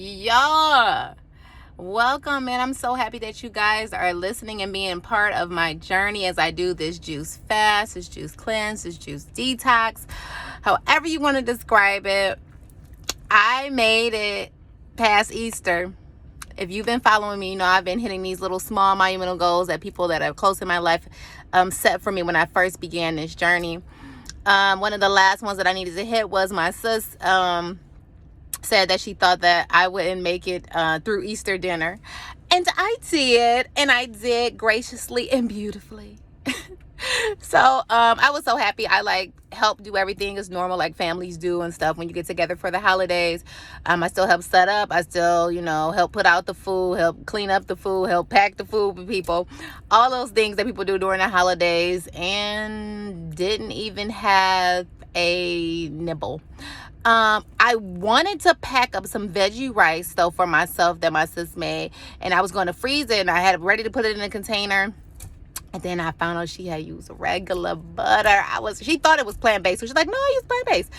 Yeah. Welcome, and I'm so happy that you guys are listening and being part of my journey as I do this juice fast, this juice cleanse, this juice detox, however you want to describe it. I made it past Easter. If you've been following me, you know I've been hitting these little small monumental goals that people that are close in my life set for me when I first began this journey. One of the last ones that I needed to hit was my sis said that she thought that I wouldn't make it through Easter dinner. And I did graciously and beautifully. So I was so happy. I helped do everything as normal, like families do and stuff when you get together for the holidays. I still help set up. I still, help put out the food, help clean up the food, help pack the food for people. All those things that people do during the holidays, and didn't even have a nibble. I wanted to pack up some veggie rice though for myself that my sis made, and I was going to freeze it, and I had it ready to put it in a container. And then I found out she had used regular butter. She thought it was plant-based. So she's like, no, I use plant-based.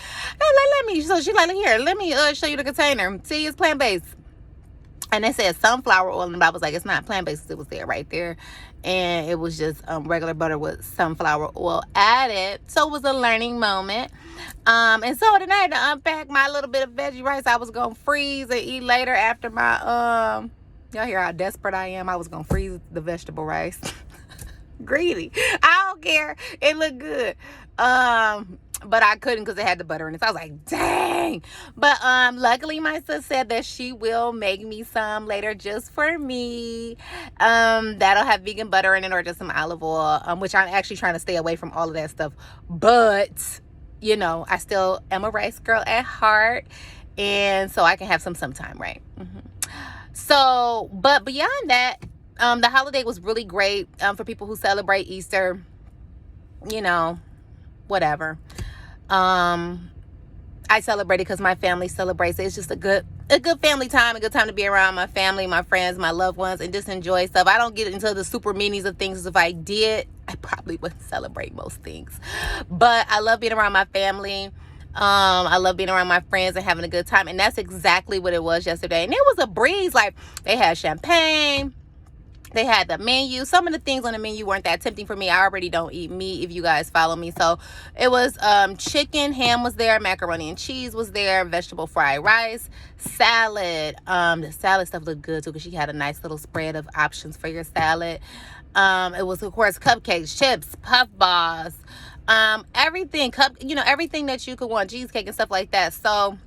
So she's like, here, let me show you the container. See, it's plant-based. And they said sunflower oil, and I was like, it's not plant-based. It was there right there. And it was just regular butter with sunflower oil added. So it was a learning moment. And so then I had to unpack my little bit of veggie rice I was going to freeze and eat later after my, y'all hear how desperate I am? I was going to freeze the vegetable rice. Greedy. I don't care. It looked good. But I couldn't because it had the butter in it. So I was like, dang. But luckily my sis said that she will make me some later just for me. That'll have vegan butter in it or just some olive oil, which I'm actually trying to stay away from all of that stuff. But, I still am a rice girl at heart. And so I can have some sometime, right? So, but beyond that, the holiday was really great for people who celebrate Easter, whatever. I celebrated because my family celebrates it. It's just a good family time, a good time to be around my family, my friends, my loved ones, and just enjoy stuff. I don't get into the super meanings of things. If I did, I probably wouldn't celebrate most things. But I love being around my family. I love being around my friends and having a good time. And that's exactly what it was yesterday. And it was a breeze. Like, they had champagne. They had the menu. Some of the things on the menu weren't that tempting for me. I already don't eat meat, if you guys follow me. So it was chicken, ham was there, macaroni and cheese was there, vegetable fried rice, salad. The salad stuff looked good too because she had a nice little spread of options for your salad. It was, of course, cupcakes, chips, puff balls, everything, everything that you could want, cheesecake and stuff like that. So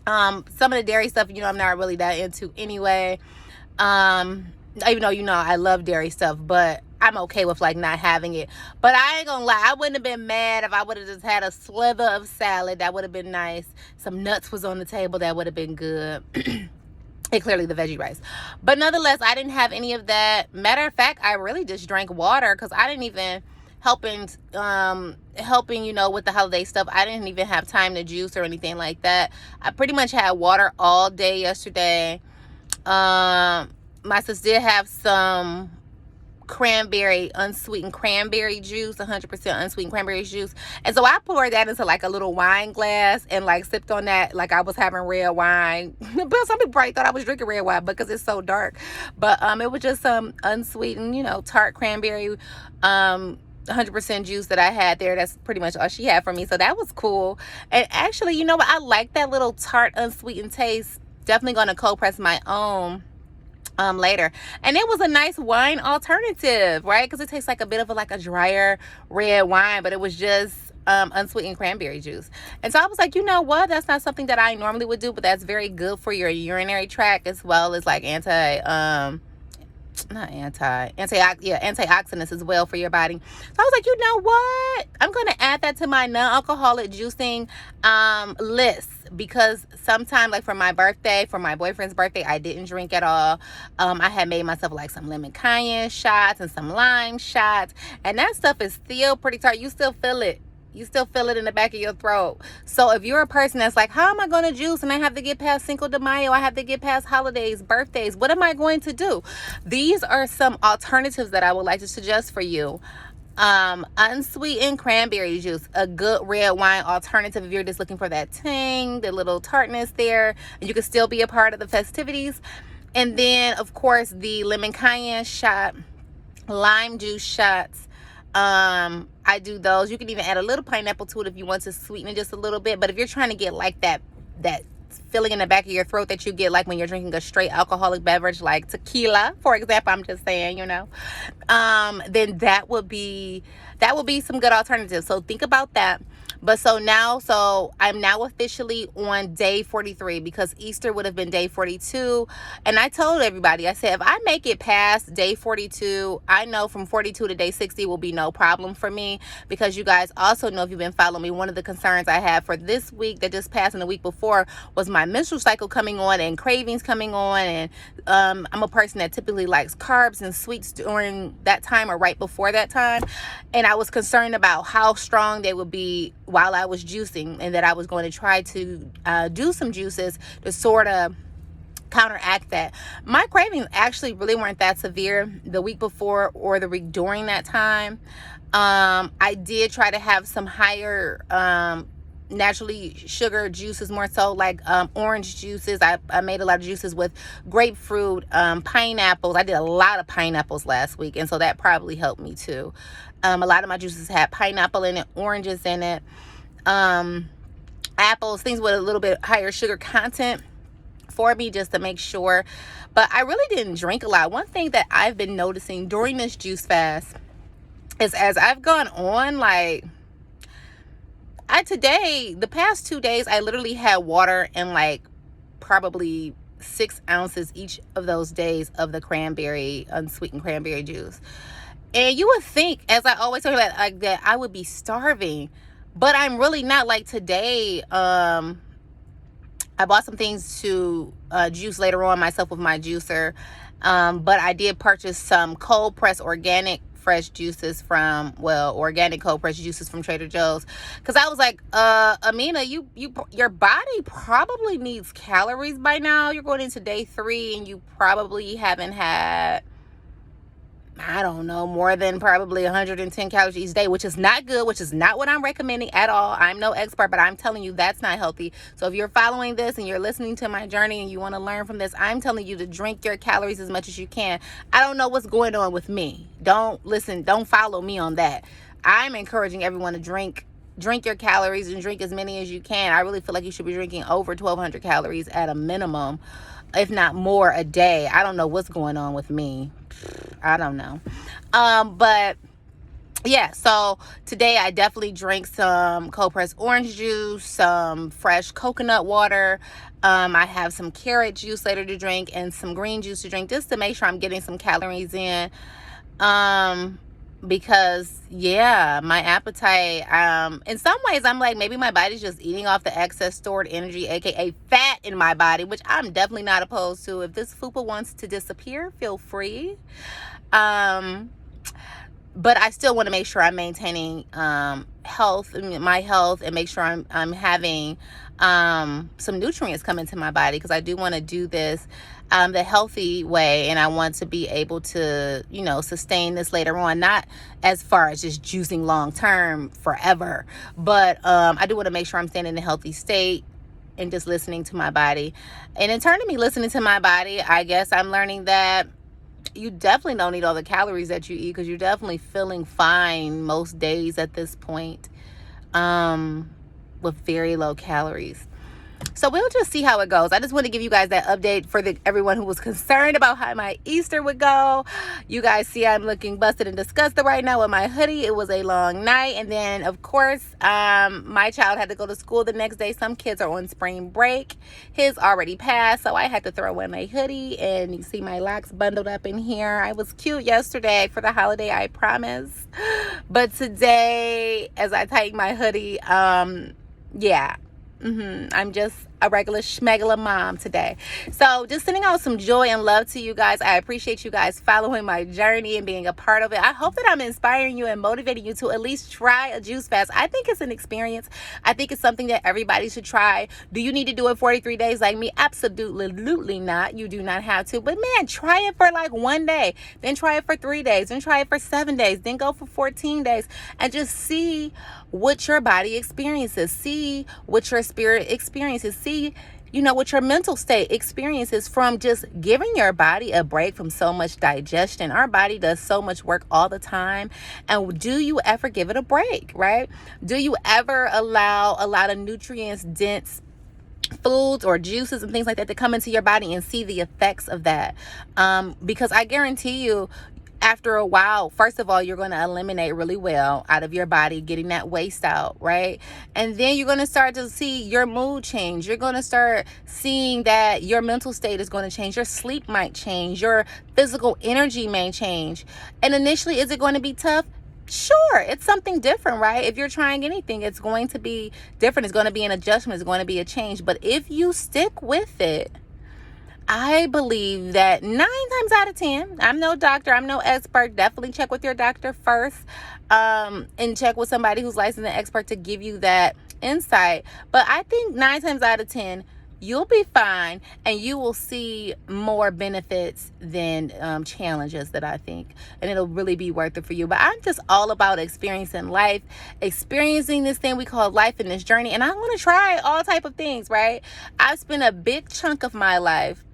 some of the dairy stuff, I'm not really that into anyway. Even though, I love dairy stuff, but I'm okay with not having it. But I ain't gonna lie, I wouldn't have been mad if I would have just had a slither of salad. That would have been nice. Some nuts was on the table. That would have been good. And clearly the veggie rice. But nonetheless, I didn't have any of that. Matter of fact, I really just drank water because I didn't even helping, with the holiday stuff. I didn't even have time to juice or anything like that. I pretty much had water all day yesterday. My sis did have some unsweetened cranberry juice, 100% unsweetened cranberry juice. And so I poured that into a little wine glass and sipped on that like I was having red wine. But some people probably thought I was drinking red wine because it's so dark. But it was just some unsweetened, tart cranberry, 100% juice that I had there. That's pretty much all she had for me. So that was cool. And actually, you know what? I like that little tart unsweetened taste. Definitely going to cold press my own later. And it was a nice wine alternative, right? Because it tastes like a bit of a drier red wine, but it was just unsweetened cranberry juice. And so I was like, you know what? That's not something that I normally would do, but that's very good for your urinary tract as well as antioxidants as well for your body. So I was like, you know what? I'm going to add that to my non-alcoholic juicing list because sometime for my boyfriend's birthday, I didn't drink at all. I had made myself some lemon cayenne shots and some lime shots, and that stuff is still pretty tart. You still feel it. You still feel it in the back of your throat. So if you're a person that's like, how am I going to juice? And I have to get past Cinco de Mayo. I have to get past holidays, birthdays. What am I going to do? These are some alternatives that I would like to suggest for you. Unsweetened cranberry juice, a good red wine alternative if you're just looking for that tang, the little tartness there, and you can still be a part of the festivities. And then, of course, the lemon cayenne shot, lime juice shots. I do those. You can even add a little pineapple to it if you want to sweeten it just a little bit. But if you're trying to get like that feeling in the back of your throat that you get like when you're drinking a straight alcoholic beverage like tequila, for example, I'm just saying, then that would be some good alternatives. So think about that. But so I'm now officially on day 43 because Easter would have been day 42. And I told everybody, I said, if I make it past day 42, I know from 42 to day 60 will be no problem for me, because you guys also know, if you've been following me, one of the concerns I had for this week that just passed and the week before was my menstrual cycle coming on and cravings coming on. And I'm a person that typically likes carbs and sweets during that time or right before that time. And I was concerned about how strong they would be while I was juicing, and that I was going to try to do some juices to sort of counteract that. My cravings actually really weren't that severe the week before or the week during that time. I did try to have some higher naturally sugar juices, more so like orange juices. I made a lot of juices with grapefruit, pineapples. I did a lot of pineapples last week, and so that probably helped me too. A lot of my juices had pineapple in it, oranges in it, apples, things with a little bit higher sugar content for me, just to make sure. But I really didn't drink a lot. One thing that I've been noticing during this juice fast is, as I've gone on, like the past 2 days, I literally had water and like probably 6 ounces each of those days of the unsweetened cranberry juice. And you would think, as I always talk about, like, that I would be starving, but I'm really not. Like today, I bought some things to juice later on myself with my juicer, but I did purchase some cold pressed organic fresh juices organic cold pressed juices from Trader Joe's, because I was like, Amina, your body probably needs calories by now. You're going into day 3 and you probably haven't had, I don't know, more than probably 110 calories each day, which is not good, which is not what I'm recommending at all. I'm no expert, but I'm telling you that's not healthy. So if you're following this and you're listening to my journey and you want to learn from this, I'm telling you to drink your calories as much as you can. I don't know what's going on with me. Don't follow me on that. I'm encouraging everyone to drink your calories and drink as many as you can. I really feel like you should be drinking over 1,200 calories at a minimum, if not more, a day. I don't know what's going on with me. I don't know. But yeah, so today I definitely drank some cold pressed orange juice, some fresh coconut water. I have some carrot juice later to drink and some green juice to drink, just to make sure I'm getting some calories in. Because my appetite, in some ways I'm like, maybe my body's just eating off the excess stored energy, aka fat in my body, which I'm definitely not opposed to. If this fupa wants to disappear, feel free. But I still want to make sure I'm maintaining my health, and make sure I'm having some nutrients come into my body, because I do want to do this the healthy way, and I want to be able to, sustain this later on, not as far as just juicing long term forever, but I do want to make sure I'm staying in a healthy state and just listening to my body. And in turn of me listening to my body, I guess I'm learning that you definitely don't need all the calories that you eat, because you're definitely feeling fine most days at this point, with very low calories. So we'll just see how it goes. I just want to give you guys that update for everyone who was concerned about how my Easter would go. You guys see I'm looking busted and disgusted right now with my hoodie. It was a long night. And then, of course, my child had to go to school the next day. Some kids are on spring break. His already passed, so I had to throw in a hoodie. And you see my locks bundled up in here. I was cute yesterday for the holiday, I promise. But today, as I tighten my hoodie, I'm just a regular schmegula mom today. So just sending out some joy and love to you guys. I appreciate you guys following my journey and being a part of it. I hope that I'm inspiring you and motivating you to at least try a juice fast. I think it's an experience. I think it's something that everybody should try. Do you need to do it 43 days like me? Absolutely not. You do not have to. But man, try it for like 1 day. Then try it for 3 days. Then try it for 7 days. Then go for 14 days. And just see what your body experiences. See what your spirit experiences. See what your mental state experiences from just giving your body a break from so much digestion. Our body does so much work all the time. And do you ever give it a break, right? Do you ever allow a lot of nutrients dense foods or juices and things like that to come into your body and see the effects of that? Because I guarantee you, after a while, first of all, you're going to eliminate really well out of your body, getting that waste out, right? And then you're going to start to see your mood change. You're going to start seeing that your mental state is going to change. Your sleep might change. Your physical energy may change. And initially, is it going to be tough? Sure, it's something different, right? If you're trying anything, it's going to be different. It's going to be an adjustment. It's going to be a change. But if you stick with it, I believe that 9 times out of 10, I'm no doctor, I'm no expert. Definitely check with your doctor first, and check with somebody who's licensed and expert to give you that insight. But I think 9 times out of 10, you'll be fine, and you will see more benefits than challenges, that I think, and it'll really be worth it for you. But I'm just all about experiencing life, experiencing this thing we call life in this journey, and I want to try all type of things, right? I've spent a big chunk of my life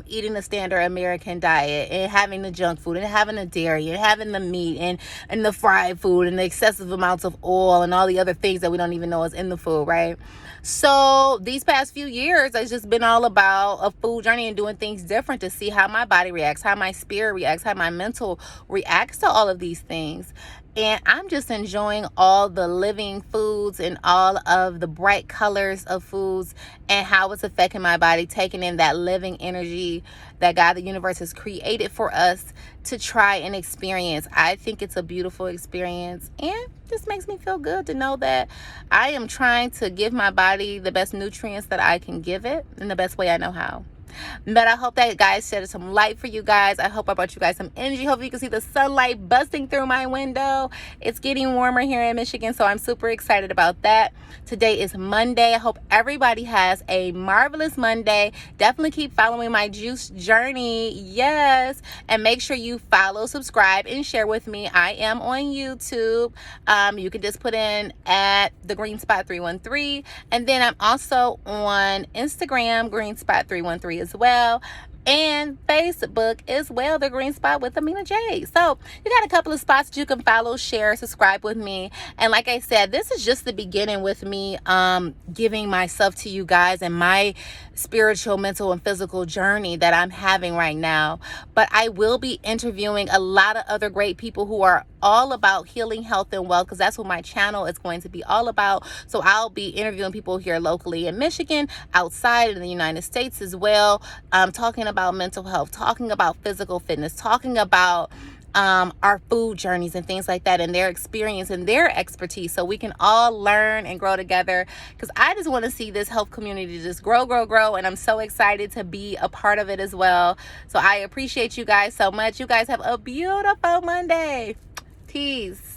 eating the standard American diet and having the junk food and having the dairy and having the meat and the fried food and the excessive amounts of oil and all the other things that we don't even know is in the food, right? So these past few years, it's just been all about a food journey and doing things different to see how my body reacts, how my spirit reacts, how my mental reacts to all of these things. And I'm just enjoying all the living foods and all of the bright colors of foods and how it's affecting my body, taking in that living energy that God, the universe, has created for us to try and experience. I think it's a beautiful experience, and just makes me feel good to know that I am trying to give my body the best nutrients that I can give it in the best way I know how. But I hope that guys shed some light for you guys. I hope I brought you guys some energy. Hopefully you can see the sunlight busting through my window. It's getting warmer here in Michigan, so I'm super excited about that. Today is Monday. I hope everybody has a marvelous Monday. Definitely keep following my juice journey. Yes. And make sure you follow, subscribe, and share with me. I am on YouTube. You can just put in at the Green Spot 313. And then I'm also on Instagram, Green Spot 313 as well, and Facebook as well, the Green Spot with Amina J. So you got a couple of spots that you can follow, share, subscribe with me. And like I said, this is just the beginning with me giving myself to you guys and my spiritual, mental, and physical journey that I'm having right now. But I will be interviewing a lot of other great people who are all about healing, health, and wealth, because that's what my channel is going to be all about. So I'll be interviewing people here locally in Michigan, outside in the United States as well, talking about mental health, talking about physical fitness, talking about our food journeys and things like that, and their experience and their expertise, so we can all learn and grow together, because I just want to see this health community just grow, and I'm so excited to be a part of it as well. So I appreciate you guys so much. You guys have a beautiful Monday. Peace.